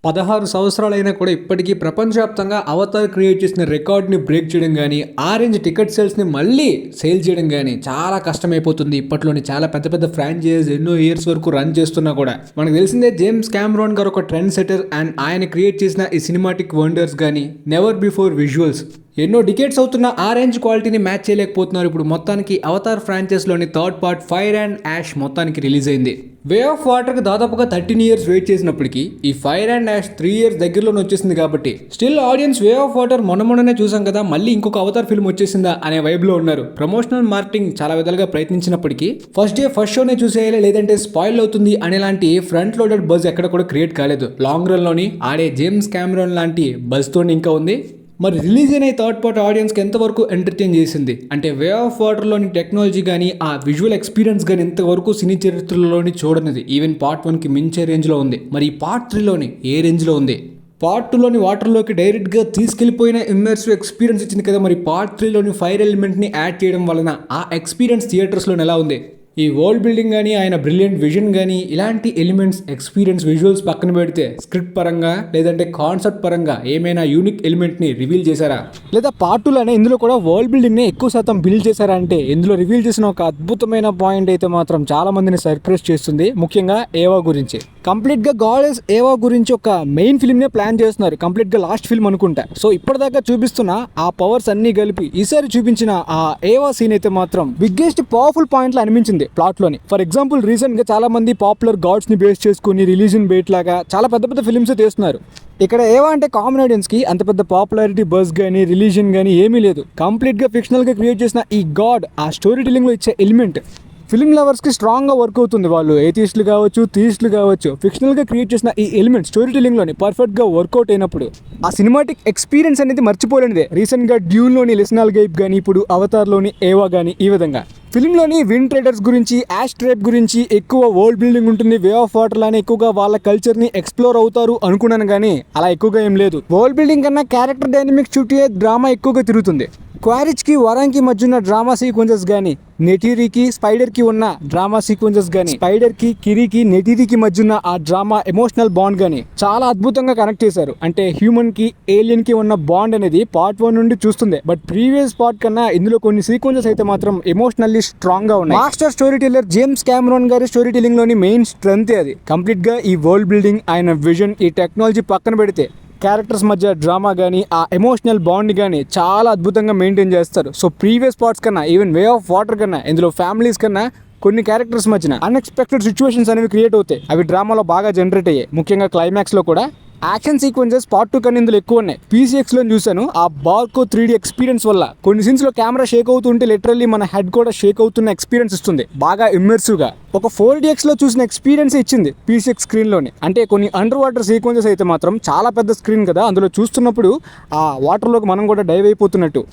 16 సంవత్సరాలైనా కూడా ఇప్పటికీ ప్రపంచవ్యాప్తంగా 'అవతార్' క్రియేట్ చేసిన రికార్డ్‌ని బ్రేక్ చేయడం గానీ, ఆ రేంజ్ టికెట్ సేల్స్‌ని మళ్ళీ సేల్ చేయడం గానీ చాలా కష్టమైపోతుంది. ఇప్పట్లోని చాలా పెద్ద పెద్ద ఫ్రాంచైజ్ ఎన్నో ఇయర్స్ వరకు రన్ చేస్తున్నా కూడా. మనకు తెలిసిందే జేమ్స్ కామెరాన్ గారు ఒక ట్రెండ్ సెటర్ అండ్ ఆయన క్రియేట్ చేసిన ఈ సినిమాటిక్ వండర్స్ గానీ, నెవర్ బిఫోర్ విజువల్స్ ఎన్నో డికేట్స్ అవుతున్న ఆ రేంజ్ క్వాలిటీని మ్యాచ్ చేయలేకపోతున్నారు. ఇప్పుడు మొత్తానికి 'అవతార్' ఫ్రాంచైజ్‌లోని third part 'Fire and Ash' మొత్తానికి రిలీజ్ అయింది. 'వే ఆఫ్ వాటర్'కి దాదాపుగా 13 ఇయర్స్ వెయిట్ చేసినప్పటికీ ఈ 'ఫైర్ అండ్ యాష్' 3 ఇయర్స్ దగ్గరలోనే వచ్చేసింది కాబట్టి still audience 'way of water' మొన్ననే చూసాం కదా, మళ్ళీ ఇంకొక 'అవతార్' ఫిల్మ్ వచ్చేసిందా అనే వైబ్లో ఉన్నారు. ప్రమోషనల్ మార్కెటింగ్ చాలా విధాలుగా ప్రయత్నించినప్పటికీ ఫస్ట్ డే ఫస్ట్ షోనే చూసేయాలి లేదంటే స్పాయిల్ అవుతుంది అనేలాంటి ఫ్రంట్ లోడెడ్ బజ్ ఎక్కడ కూడా క్రియేట్ కాలేదు. లాంగ్ రన్లోని ఆడే జేమ్స్ కామెరాన్ లాంటి బజ్తోని ఇంకా ఉంది. మరి రిలీజ్ అయిన థర్డ్ పార్ట్ ఆడియన్స్కి ఎంతవరకు ఎంటర్టైన్ చేసింది అంటే 'వే ఆఫ్ వాటర్'లోని టెక్నాలజీ కానీ ఆ విజువల్ ఎక్స్పీరియన్స్ కానీ ఇంతవరకు సినీ చరిత్రలోని చూడనిది. ఈవెన్ పార్ట్ 1కి మించే రేంజ్లో ఉంది. మరి ఈ పార్ట్ 3లోని ఏ రేంజ్లో ఉంది? పార్ట్ 2లోని వాటర్లోకి డైరెక్ట్గా తీసుకెళ్లిపోయిన ఇమ్మర్సివ్ ఎక్స్పీరియన్స్ ఇచ్చింది కదా, మరి పార్ట్ 3లోని ఫైర్ ఎలిమెంట్ని యాడ్ చేయడం వలన ఆ ఎక్స్పీరియన్స్ థియేటర్స్లో ఎలా ఉంది? ఈ వరల్డ్ బిల్డింగ్ కానీ ఆయన బ్రిలియంట్ విజన్ కానీ ఇలాంటి ఎలిమెంట్స్ ఎక్స్పీరియన్స్ విజువల్స్ పక్కన పెడితే స్క్రిప్ట్ పరంగా లేదంటే కాన్సెప్ట్ పరంగా ఏమైనా యూనిక్ ఎలిమెంట్ని రివీల్ చేశారా? లేదా పార్ట్ 2లోనే ఇందులో కూడా వరల్డ్ బిల్డింగ్ని ఎక్కువ శాతం బిల్డ్ చేశారా అంటే ఇందులో రివీల్ చేసిన ఒక అద్భుతమైన పాయింట్ అయితే మాత్రం చాలా మందిని సర్ప్రైజ్ చేస్తుంది. ముఖ్యంగా ఏవా గురించి కంప్లీట్గా గాడెస్ ఏవా గురించి ఒక మెయిన్ ఫిల్మ్నే ప్లాన్ చేస్తున్నారు. కంప్లీట్గా లాస్ట్ ఫిల్మ్ అనుకుంటా. సో ఇప్పటిదాకా చూపిస్తున్న ఆ పవర్స్ అన్ని కలిపి ఈసారి చూపించిన ఆ ఏవా సీన్ అయితే మాత్రం బిగ్గెస్ట్ పవర్ఫుల్ పాయింట్లు అనిపించింది ప్లాట్ లోని. ఫర్ ఎగ్జాంపుల్ రీసెంట్ గా చాలా మంది పాపులర్ గాడ్స్ ని బేస్ చేసుకుని రిలీజన్ బేట్ లాగా చాలా పెద్ద పెద్ద ఫిల్మ్స్ తీస్తున్నారు. ఇక్కడ ఏవా అంటే కామన్ ఆడియన్స్ కి అంత పెద్ద పాపులారిటీ బస్ కానీ రిలీజన్ కానీ ఏమీ లేదు. కంప్లీట్ గా ఫిక్షనల్ గా క్రియేట్ చేసిన ఈ గాడ్ ఆ స్టోరీ టెల్లింగ్ లో ఇచ్చే ఎలిమెంట్ ఫిల్మ్ లవర్స్కి స్ట్రాంగ్గా వర్క్ అవుతుంది. వాళ్ళు ఏథిస్టులు కావచ్చు, థీస్టులు కావచ్చు, ఫిక్షనల్గా క్రియేట్ చేసిన ఈ ఎలిమెంట్ స్టోరీ టెల్లింగ్లోని పర్ఫెక్ట్గా వర్కౌట్ అయినప్పుడు ఆ సినిమాటిక్ ఎక్స్పీరియన్స్ అనేది మర్చిపోలేనిదే. రీసెంట్గా డ్యూన్లోని లిసనాల్ గైబ్ కానీ ఇప్పుడు అవతార్లోని ఏవా కానీ ఈ విధంగా ఫిల్మ్లోని విండ్ ట్రేడర్స్ గురించి, యాష్ ట్రైబ్ గురించి ఎక్కువ వరల్డ్ బిల్డింగ్ ఉంటుంది. 'వే ఆఫ్ వాటర్' లానే ఎక్కువగా వాళ్ళ కల్చర్ని ఎక్స్ప్లోర్ అవుతారు అనుకున్నాను కానీ అలా ఎక్కువగా ఏం లేదు. వరల్డ్ బిల్డింగ్ కన్నా క్యారెక్టర్ డైనమిక్స్ చుట్టూ డ్రామా ఎక్కువగా తిరుగుతుంది. క్వారిచ్కి వరాంకి మధ్య ఉన్న డ్రామా సీక్వెన్సెస్ కానీ, నెటీరికి స్పైడర్కి ఉన్న డ్రామా సీక్వెన్సెస్ కానీ, స్పైడర్కి కిరికి నెటీరికి మధ్య ఉన్న ఆ డ్రామా ఎమోషనల్ బాండ్ కానీ చాలా అద్భుతంగా కనెక్ట్ చేశారు. అంటే హ్యూమన్కి ఏలియన్కి ఉన్న బాండ్ అనేది పార్ట్ 1 నుండి చూస్తుంది. బట్ ప్రీవియస్ పార్ట్ కన్నా ఇందులో కొన్ని సీక్వెన్సెస్ అయితే మాత్రం ఎమోషనల్లీ స్ట్రాంగ్గా ఉన్నాయి. Master story teller James Cameron గారి స్టోరీ టెల్లింగ్లోని మెయిన్ స్ట్రెంత్ అది. కంప్లీట్గా ఈ వరల్డ్ బిల్డింగ్, ఆయన విజన్, ఈ టెక్నాలజీ పక్కన పెడితే క్యారెక్టర్స్ మధ్య డ్రామా కానీ ఆ ఎమోషనల్ బాండ్ కానీ చాలా అద్భుతంగా మెయింటైన్ చేస్తారు. సో ప్రీవియస్ పార్ట్స్ కన్నా ఈవెన్ 'వే ఆఫ్ వాటర్' కన్నా ఇందులో ఫ్యామిలీస్ కన్నా కొన్ని క్యారెక్టర్స్ మధ్యన అన్ఎక్స్పెక్టెడ్ సిచ్యువేషన్స్ అనేవి క్రియేట్ అవుతాయి. అవి డ్రామాలో బాగా జనరేట్ అయ్యాయి. ముఖ్యంగా క్లైమాక్స్లో కూడా యాక్షన్ సీక్వెన్సెస్ పార్ట్ 2 కన్నా ఇందులో ఎక్కువ ఉన్నాయి. PCXలో చూశాను. ఆ బార్కో 3D ఎక్స్పీరియన్స్ వల్ల కొన్ని సీన్స్లో కెమెరా షేక్ అవుతుంటే లిటరల్లీ మన హెడ్ కూడా షేక్ అవుతున్న ఎక్స్పీరియన్స్ ఇస్తుంది. బాగా ఇమ్మర్సివ్గా ఒక 4DXలో చూసిన ఎక్స్పీరియన్స్ ఇచ్చింది PCX స్క్రీన్లోని. అంటే కొన్ని అండర్ వాటర్ సీక్వెన్సెస్ అయితే మాత్రం చాలా పెద్ద స్క్రీన్ కదా, అందులో చూస్తున్నప్పుడు ఆ వాటర్లోకి మనం కూడా డైవ్ అయిపోతున్నట్టు.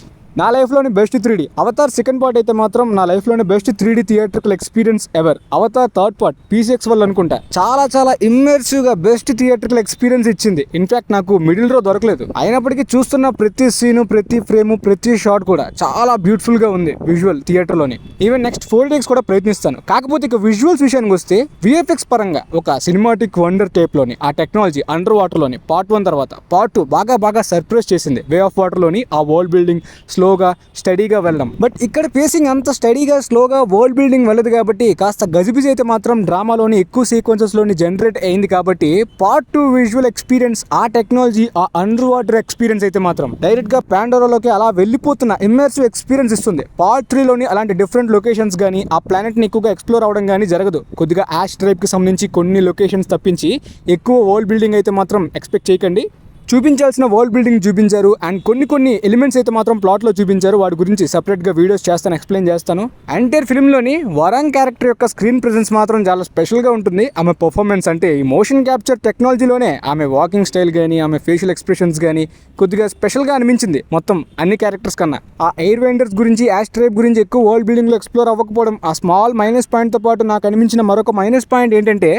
నా లైఫ్లోని best 3D Avatar second part అయితే మాత్రం నా లైఫ్లోని best 3D theatrical experience ever. Avatar third part PCX వల్ల అనుకుంటా చాలా ఇమ్మర్సివ్గా బెస్ట్ థియేట్రికల్ ఎక్స్పీరియన్స్ ఇచ్చింది. ఇన్ఫాక్ట్ నాకు మిడిల్ రో దొరకలేదు. అయినప్పటికీ చూస్తున్న ప్రతి సీను, ప్రతి ఫ్రేమ్, ప్రతి షాట్ కూడా చాలా బ్యూటిఫుల్గా ఉంది విజువల్ థియేటర్లోని. ఈవెన్ నెక్స్ట్ 4DX కూడా ప్రయత్నిస్తాను. కాకపోతే ఇక విజువల్స్ విషయానికి వస్తే VFX పరంగా ఒక సినిమాటిక్ వండర్ టైప్లోని ఆ టెక్నాలజీ అండర్ వాటర్లోని పార్ట్ 1 తర్వాత పార్ట్ 2 బాగా సర్ప్రైజ్ చేసింది. 'వే ఆఫ్ వాటర్'లోని ఆ వరల్డ్ బిల్డింగ్ స్లోగా స్టడీగా వెళ్ళడం. బట్ ఇక్కడ పేసింగ్ అంత స్టడీగా స్లోగా వరల్డ్ బిల్డింగ్ వెళ్ళదు కాబట్టి కాస్త గజిబిజి అయితే మాత్రం డ్రామాలోని ఎక్కువ సీక్వెన్సెస్లోని జనరేట్ అయింది కాబట్టి పార్ట్ 2 విజువల్ ఎక్స్పీరియన్స్, ఆ టెక్నాలజీ, ఆ అండర్ వాటర్ ఎక్స్పీరియన్స్ అయితే మాత్రం డైరెక్ట్గా పాండోరాలోకి అలా వెళ్ళిపోతున్న ఇమ్మర్సివ్ ఎక్స్పీరియన్స్ ఇస్తుంది. పార్ట్ 3లోని అలాంటి డిఫరెంట్ లొకేషన్స్ కానీ ఆ ప్లానెట్ని ఎక్కువగా ఎక్స్ప్లోర్ అవడం కానీ జరగదు. కొద్దిగా యాష్ ట్రైబ్కి సంబంధించి కొన్ని లొకేషన్స్ తప్పించి ఎక్కువ వరల్డ్ బిల్డింగ్ అయితే మాత్రం ఎక్స్పెక్ట్ చేయకండి. చూపించాల్సిన వరల్డ్ బిల్డింగ్ చూపించారు అండ్ కొన్ని ఎలిమెంట్స్ అయితే మాత్రం ప్లాట్లో చూపించారు. వాటి గురించి సపరేట్గా వీడియోస్ చేస్తాను, ఎక్స్ప్లెయిన్ చేస్తాను. ఎంటైర్ ఫిల్మ్లోని వరాంగ్ క్యారెక్టర్ యొక్క స్క్రీన్ ప్రెజెన్స్ మాత్రం చాలా స్పెషల్గా ఉంటుంది. ఆమె పర్ఫార్మెన్స్ అంటే ఈ మోషన్ క్యాప్చర్ టెక్నాలజీలోనే ఆమె వాకింగ్ స్టైల్ కానీ ఆమె ఫేషియల్ ఎక్స్ప్రెషన్స్ కానీ కొద్దిగా స్పెషల్గా అనిపించింది మొత్తం అన్ని క్యారెక్టర్స్ కన్నా. ఆ ఎయిర్ వెండర్స్ గురించి, యాష్ ట్రైబ్ గురించి ఎక్కువ వరల్డ్ బిల్డింగ్లో ఎక్స్ప్లోర్ అవ్వకపోవడం ఆ స్మాల్ మైనస్ పాయింట్తో పాటు నాకు అనిపించిన మరొక మైనస్ పాయింట్ ఏంటంటే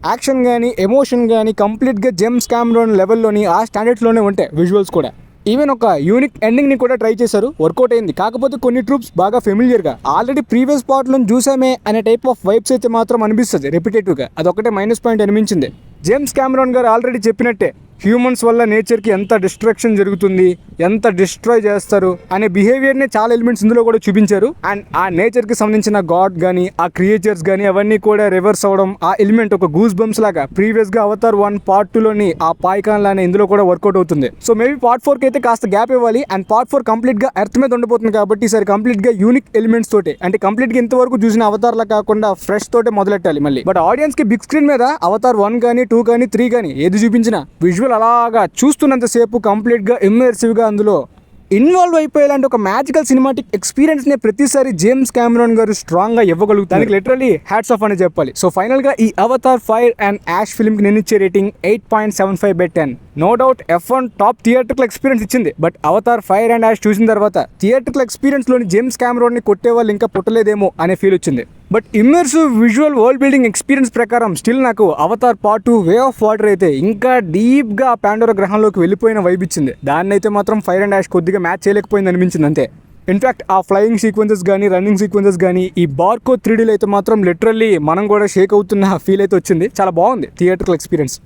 యాక్షన్ కానీ ఎమోషన్ కానీ కంప్లీట్గా జేమ్స్ కామెరాన్ లెవెల్లోని ఆ స్టాండర్డ్స్లోనే ఉంటాయి విజువల్స్ కూడా. ఈవెన్ ఒక యూనిక్ ఎండింగ్ని కూడా ట్రై చేశారు, వర్కౌట్ అయింది. కాకపోతే కొన్ని ట్రూప్స్ బాగా ఫెమిలియర్గా ఆల్రెడీ ప్రీవియస్ పార్ట్లో చూసామే అనే టైప్ ఆఫ్ వైబ్స్ అయితే మాత్రం అనిపిస్తుంది రిపిటేటివ్గా. అదొకటే మైనస్ పాయింట్ అనిపించింది. జేమ్స్ కెమెరాన్ గారు ఆల్రెడీ చెప్పినట్టే హ్యూమన్స్ వల్ల నేచర్కి ఎంత డిస్ట్రక్షన్ జరుగుతుంది, ఎంత డిస్ట్రాయ్ చేస్తారు అనే బిహేవియర్నే చాలా ఎలిమెంట్స్ ఇందులో కూడా చూపించారు. అండ్ ఆ నేచర్కి సంబంధించిన గాడ్ కానీ ఆ క్రియేచర్స్ కానీ అవన్నీ కూడా రివర్స్ అవ్వడం, ఆ ఎలిమెంట్ ఒక గూస్ బంప్స్ లాగా ప్రీవియస్గా అవతార్ 1 పార్ట్ 2లోని ఆ పాయికాన్ లానే ఇందులో కూడా వర్కౌట్ అవుతుంది. సో మేబీ పార్ట్ 4కి అయితే కాస్త గ్యాప్ ఇవ్వాలి. అండ్ పార్ట్ 4 కంప్లీట్గా ఎర్త్ మీద ఉండబోతుంది కాబట్టి ఈసారి కంప్లీట్గా యూనిక్ ఎలిమెంట్స్ తోటే, అంటే కంప్లీట్గా ఇంతవరకు చూసిన అవతార్లా కాకుండా ఫ్రెష్ తోటే మొదలెట్టాలి మళ్ళీ. బట్ ఆడియన్స్కి బిగ్ స్క్రీన్ మీద అవతార్ 1 కానీ 2 కానీ 3 కానీ ఏది చూపించినా విజువల్ అలాగా చూస్తున్నంతసేపు కంప్లీట్గా ఇమ్మర్సివ్గా అందులో ఇన్వాల్వ్ అయిపోయేలాంటి ఒక మ్యాజికల్ సినిమాటిక్ ఎక్స్పీరియన్స్ నే ప్రతిసారి జేమ్స్ కెమెరాన్ గారు స్ట్రాంగ్ గా ఇవ్వగలుగుతారు. దానికి లిటరల్లీ హ్యాట్స్ ఆఫ్ అని చెప్పాలి. సో ఫైనల్ గా ఈ Avatar Fire and Ash film కి నేను ఇచ్చే rating 8.75/10. No doubt F1 top theatrical experience ఇచ్చింది. But Avatar Fire and Ash చూసిన తర్వాత థియేటర్కల్ ఎక్స్పీరియన్స్ లోని జేమ్స్ కెమెరాన్ ని కొట్టే వాళ్ళు ఇంకా పుట్టలేదేమో అనే ఫీల్ వచ్చింది. But immersive visual world building experience ప్రకారం స్టిల్ నాకు Avatar part 2 Way of Water అయితే ఇంకా డీప్గా ఆ పాండోరా గ్రహంలోకి వెళ్ళిపోయిన వైబ్ ఇచ్చింది. దాన్ని అయితే మాత్రం ఫైర్ అండ్ యాష్ కొద్దిగా మ్యాచ్ చేయలేకపోయింది అనిపించింది అంతే. ఇన్ఫాక్ట్ ఆ ఫ్లయింగ్ సీక్వెన్సెస్ కానీ రన్నింగ్ సీక్వెన్సెస్ కానీ ఈ బార్కో 3Dలో అయితే మాత్రం లిటరల్లీ మనం కూడా షేక్ అవుతున్న ఫీల్ అయితే వచ్చింది. చాలా బాగుంది థియేటర్కల్ ఎక్స్పీరియన్స్.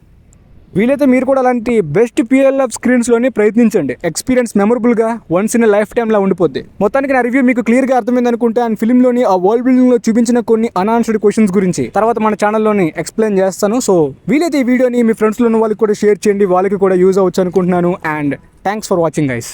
వీలైతే మీరు కూడా అలాంటి బెస్ట్ PLF స్క్రీన్స్లోనే ప్రయత్నించండి. ఎక్స్పీరియన్స్ మెమరబుల్గా వన్స్ ఇన్ లైఫ్ టైమ్లా ఉండిపోద్ది. మొత్తానికి నా రివ్యూ మీకు క్లియర్గా అర్థమైంది అనుకుంటే అండ్ ఫిల్మ్లోని ఆ వరల్డ్ బిల్డింగ్లో చూపించిన కొన్ని అన్ఆన్సర్డ్ క్వశ్చన్స్ గురించి తర్వాత మన ఛానల్లోని ఎక్స్ప్లెయిన్ చేస్తాను. సో వీలైతే ఈ వీడియోని మీ ఫ్రెండ్స్లో ఉన్న వాళ్ళకి కూడా షేర్ చేయండి, వాళ్ళకి కూడా యూజ్ అవ్వచ్చు అనుకుంటున్నాను. And thanks for watching guys.